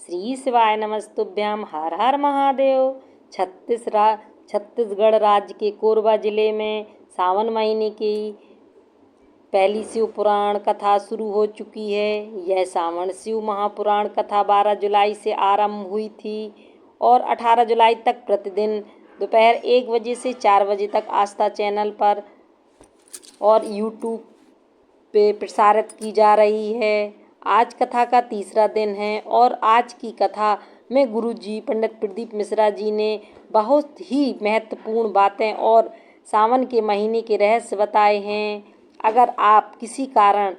श्री शिवाय नमस्तुभ्याम। हर हर महादेव। छत्तीसगढ़ राज्य के कोरबा जिले में सावन महीने की पहली शिव पुराण कथा शुरू हो चुकी है। यह सावन शिव महापुराण कथा 12 जुलाई से आरंभ हुई थी और 18 जुलाई तक प्रतिदिन दोपहर 1 बजे से 4 बजे तक आस्था चैनल पर और यूट्यूब पे प्रसारित की जा रही है। आज कथा का तीसरा दिन है और आज की कथा में गुरुजी पंडित प्रदीप मिश्रा जी ने बहुत ही महत्वपूर्ण बातें और सावन के महीने के रहस्य बताए हैं। अगर आप किसी कारण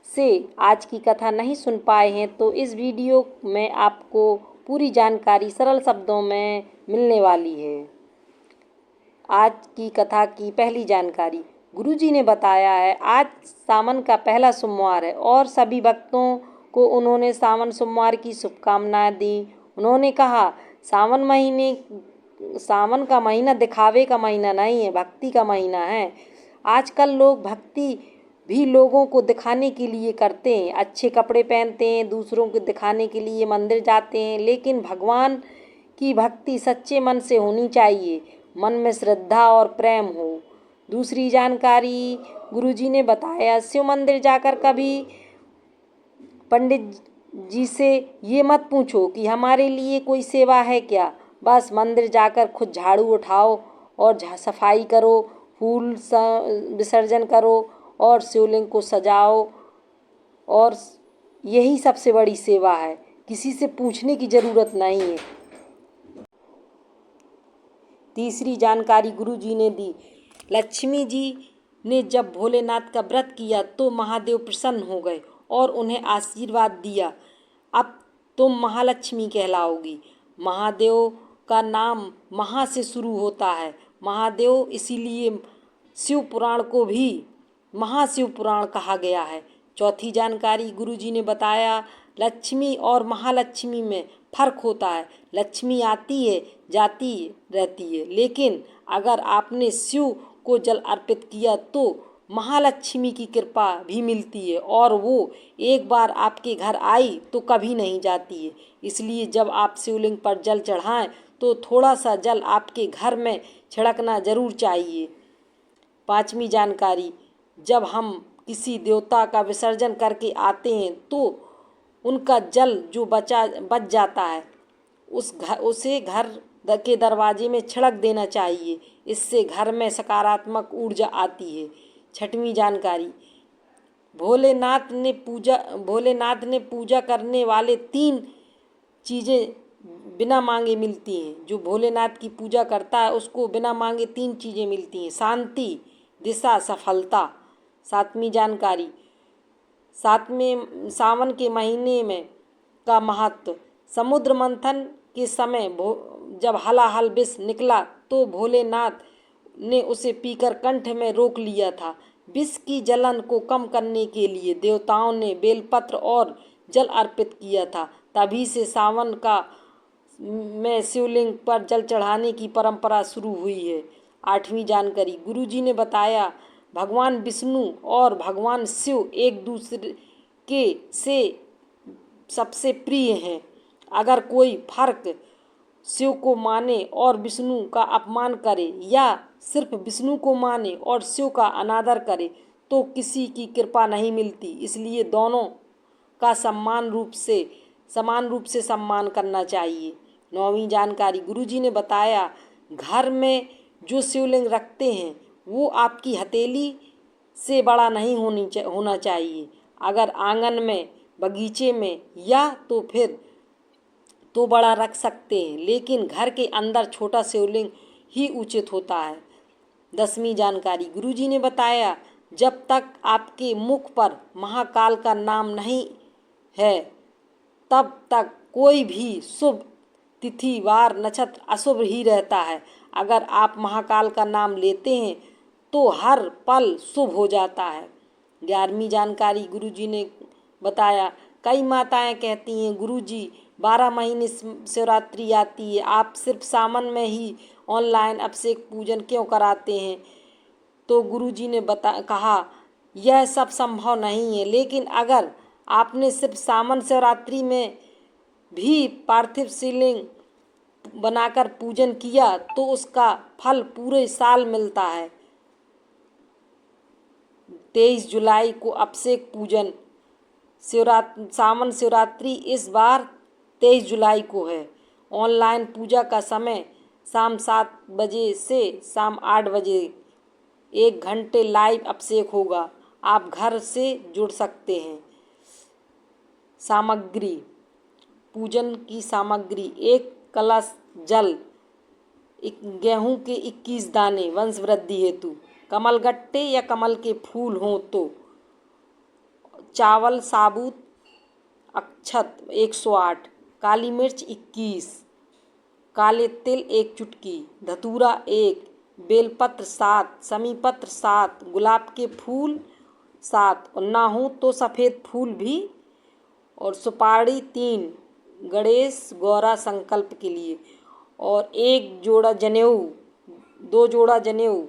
से आज की कथा नहीं सुन पाए हैं तो इस वीडियो में आपको पूरी जानकारी सरल शब्दों में मिलने वाली है। आज की कथा की पहली जानकारी गुरुजी ने बताया है। आज सावन का पहला सोमवार है और सभी भक्तों को उन्होंने सावन सोमवार की शुभकामनाएं दी। उन्होंने कहा, सावन का महीना दिखावे का महीना नहीं है, भक्ति का महीना है। आजकल लोग भक्ति भी लोगों को दिखाने के लिए करते हैं। अच्छे कपड़े पहनते हैं, दूसरों को दिखाने के लिए मंदिर जाते हैं, लेकिन भगवान की भक्ति सच्चे मन से होनी चाहिए। मन में श्रद्धा और प्रेम हो। दूसरी जानकारी गुरुजी ने बताया, शिव मंदिर जाकर कभी पंडित जी से ये मत पूछो कि हमारे लिए कोई सेवा है क्या। बस मंदिर जाकर खुद झाड़ू उठाओ और सफाई करो, फूल विसर्जन करो और शिवलिंग को सजाओ, और यही सबसे बड़ी सेवा है। किसी से पूछने की ज़रूरत नहीं है। तीसरी जानकारी गुरुजी ने दी, लक्ष्मी जी ने जब भोलेनाथ का व्रत किया तो महादेव प्रसन्न हो गए और उन्हें आशीर्वाद दिया, अब तुम महालक्ष्मी कहलाओगी। महादेव का नाम महा से शुरू होता है। महादेव इसीलिए शिव पुराण को भी महाशिव पुराण कहा गया है। चौथी जानकारी गुरुजी ने बताया, लक्ष्मी और महालक्ष्मी में फर्क होता है। लक्ष्मी आती है जाती रहती है, लेकिन अगर आपने शिव को जल अर्पित किया तो महालक्ष्मी की कृपा भी मिलती है और वो एक बार आपके घर आई तो कभी नहीं जाती है। इसलिए जब आप शिवलिंग पर जल चढ़ाएं तो थोड़ा सा जल आपके घर में छिड़कना जरूर चाहिए। पांचवी जानकारी, जब हम किसी देवता का विसर्जन करके आते हैं तो उनका जल जो बच जाता है उसे घर के दरवाजे में छिड़क देना चाहिए। इससे घर में सकारात्मक ऊर्जा आती है। छठवीं जानकारी, भोलेनाथ ने पूजा करने वाले 3 चीज़ें बिना मांगे मिलती हैं। जो भोलेनाथ की पूजा करता है उसको बिना मांगे 3 चीज़ें मिलती हैं, शांति, दिशा, सफलता। सातवीं जानकारी, सावन के महीने में का महत्व, समुद्र मंथन के समय जब हलाहल विष निकला तो भोलेनाथ ने उसे पीकर कंठ में रोक लिया था। विष की जलन को कम करने के लिए देवताओं ने बेलपत्र और जल अर्पित किया था। तभी से सावन में शिवलिंग पर जल चढ़ाने की परंपरा शुरू हुई है। आठवीं जानकारी गुरुजी ने बताया, भगवान विष्णु और भगवान शिव एक दूसरे के से सबसे प्रिय हैं। अगर कोई फर्क शिव को माने और विष्णु का अपमान करे या सिर्फ विष्णु को माने और शिव का अनादर करे तो किसी की कृपा नहीं मिलती। इसलिए दोनों का समान रूप से सम्मान करना चाहिए। 9वीं जानकारी गुरुजी ने बताया, घर में जो शिवलिंग रखते हैं वो आपकी हथेली से बड़ा नहीं होना चाहिए। अगर आंगन में, बगीचे में या तो बड़ा रख सकते हैं, लेकिन घर के अंदर छोटा शिवलिंग ही उचित होता है। 10वीं जानकारी गुरुजी ने बताया, जब तक आपके मुख पर महाकाल का नाम नहीं है तब तक कोई भी शुभ तिथि, वार, नक्षत्र अशुभ ही रहता है। अगर आप महाकाल का नाम लेते हैं तो हर पल शुभ हो जाता है। 11वीं जानकारी गुरुजी ने बताया, कई माताएं कहती हैं, गुरुजी 12 महीने शिवरात्रि आती है, आप सिर्फ सावन में ही ऑनलाइन अभिषेक पूजन क्यों कराते हैं। तो गुरुजी ने कहा, यह सब संभव नहीं है, लेकिन अगर आपने सिर्फ सावन शिवरात्रि में भी पार्थिव शिवलिंग बनाकर पूजन किया तो उसका फल पूरे साल मिलता है। 23 जुलाई को अभिषेक पूजन सावन शिवरात्रि इस बार 23 जुलाई को है। ऑनलाइन पूजा का समय शाम 7 बजे से शाम 8 बजे 1 घंटे लाइव अभिषेक होगा। आप घर से जुड़ सकते हैं। सामग्री, पूजन की सामग्री: 1 कलश जल, गेहूं के 21 दाने वंश वृद्धि हेतु, कमलगट्टे या कमल के फूल हों तो, चावल साबुत, अक्षत 108, काली मिर्च 21, काले तिल 1 चुटकी, धतूरा 1, बेलपत्र 7, समीपत्र 7, गुलाब के फूल 7 और ना हो तो सफ़ेद फूल भी, और सुपारी 3 गणेश गौरा संकल्प के लिए, और 1 जोड़ा जनेऊ, 2 जोड़ा जनेऊ,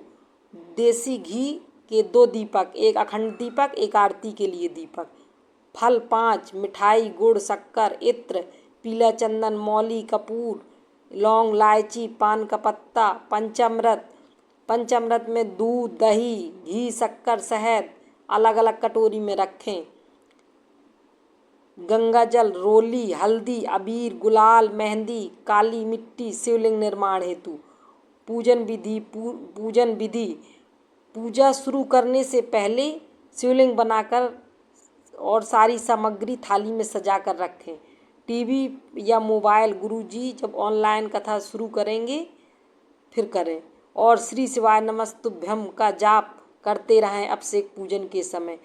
देसी घी के 2 दीपक, 1 अखंड दीपक, 1 आरती के लिए दीपक, फल 5, मिठाई, गुड़, शक्कर, इत्र, पीला चंदन, मौली, कपूर, लौंग, इलायची, पान का पत्ता, पंचामृत। पंचामृत में दूध, दही, घी, शक्कर, शहद अलग अलग कटोरी में रखें। गंगा जल, रोली, हल्दी, अबीर, गुलाल, मेहंदी, काली मिट्टी शिवलिंग निर्माण हेतु। पूजन विधि: पूजा शुरू करने से पहले शिवलिंग बनाकर और सारी सामग्री थाली में सजा कर रखें। टीवी या मोबाइल गुरुजी जब ऑनलाइन कथा शुरू करेंगे फिर करें, और श्री शिवाय नमस्तुभ्यम का जाप करते रहें। अभिषेक पूजन के समय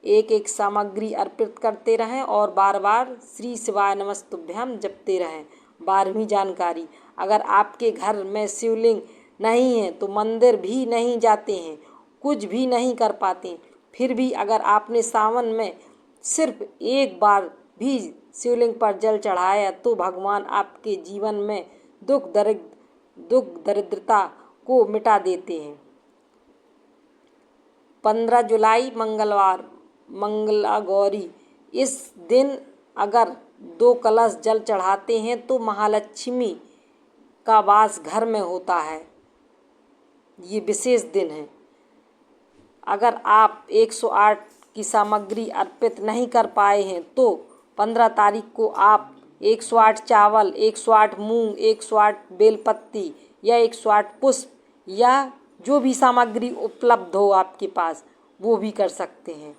एक एक सामग्री अर्पित करते रहें और बार बार श्री शिवाय नमस्तुभ्यम जपते रहें। 12वीं जानकारी: अगर आपके घर में शिवलिंग नहीं है तो मंदिर भी नहीं जाते हैं, कुछ भी नहीं कर पाते, फिर भी अगर आपने सावन में सिर्फ एक बार भी शिवलिंग पर जल चढ़ाया तो भगवान आपके जीवन में दुख दरिद्रता को मिटा देते हैं। 15 जुलाई मंगलवार, मंगला गौरी। इस दिन अगर 2 कलश जल चढ़ाते हैं तो महालक्ष्मी का वास घर में होता है। ये विशेष दिन है। अगर आप 108 की सामग्री अर्पित नहीं कर पाए हैं तो 15 तारीख को आप 108 चावल, 108 मूंग, 108 बेलपत्ती या 108 पुष्प या जो भी सामग्री उपलब्ध हो आपके पास वो भी कर सकते हैं।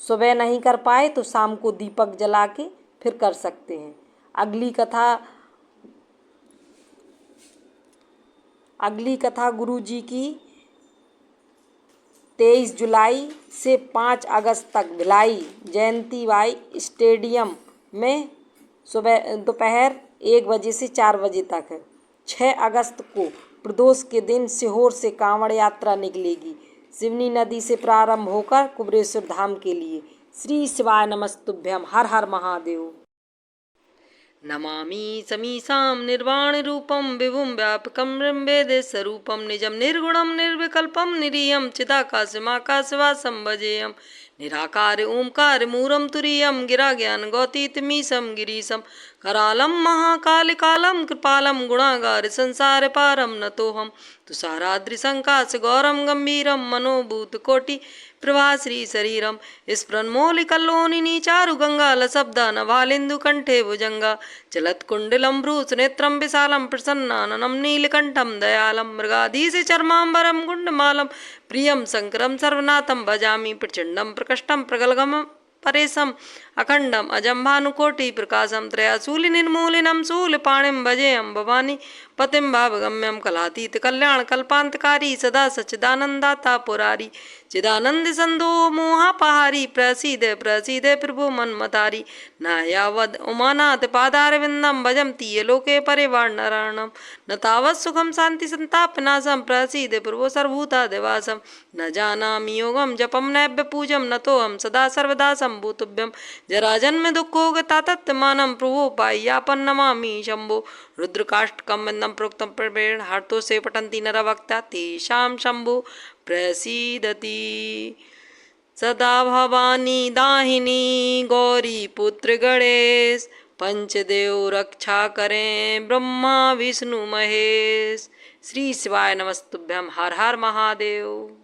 सुबह नहीं कर पाए तो शाम को दीपक जला के फिर कर सकते हैं। अगली कथा गुरुजी की 23 जुलाई से 5 अगस्त तक भिलाई जयंती बाई स्टेडियम में सुबह दोपहर 1 बजे से 4 बजे तक है। 6 अगस्त को प्रदोष के दिन सीहोर से कांवड़ यात्रा निकलेगी, सिवनी नदी से प्रारंभ होकर कुबेरेश्वर धाम के लिए। श्री शिवाय नमस्तुभ्यम। हर हर महादेव। नमामि समीसां निर्वाणरूपं विभुं व्यापकं ब्रह्मवेदस्वरूपं निजं निर्गुणं निर्विकल्पं निरीयं चिदाकाशमाकाशवासं भजेयं निराकार ओंकार मूरं तुरीयं गिरा ज्ञान गौतीतमीशं गिरीशं करालं महाकालिकालं कृपालं गुणागार संसार पारं नतोऽहं तुषाराद्रिसंकाश गौरं गंभीरं मनोभूतकोटि प्रभा श्री शरीरम स्फुरन्मौलिकल्लोनिनी चारु गंगा लसब्दा नभालिन्दु कंठे भुजंगा चलत्कुण्डलं भ्रूसुनेत्रं विशालं प्रसन्नाननं नीलकण्ठं दयालं मृगाधीश चर्माम्बरं गुण्डमालं प्रियं शङ्करं सर्वनाथं भजामि प्रचण्डं प्रकष्टं प्रगल्भं परेशम् अखण्डम् अजं भानुकोटि प्रकाशं त्रयाशूलिनिर्मूलिनं शूलपाणिं भजेऽहं भवानी पतिं भावगम्यं कलातीत कल्याण कल्पान्तकारी सदा सच्चिदानन्दाता पुरारी चिदानंद संदो मोहापहारी प्रसीद प्रसीद प्रभु मन्मतारी नायावद उमानाथ पादारविंदम भजन्ति ये लोके परिवार नारायणम न तावत् सुखम शांति संताप नाशम प्रसीद प्रभु सर्वभूता दिवासम न जानामि योगम जपम नैव्य पूजम न तो हम सदा सर्वदा संभूतुभ्यम जरा जन्म दुखोगता तत्मानं प्रभु पाय्यापन नमामि शंभो रुद्रकाष्टकं वन्दं प्रोक्तं प्रवेण हर्तो से पठन्ति नरवक्ता तेषां शंभो प्रसीदति सदा भवानी दाहिनी गौरी पुत्र गणेश पंचदेव रक्षा करें, ब्रह्मा विष्णु महेश। श्री शिवाय नमस्तुभ्यम। हर हर महादेव।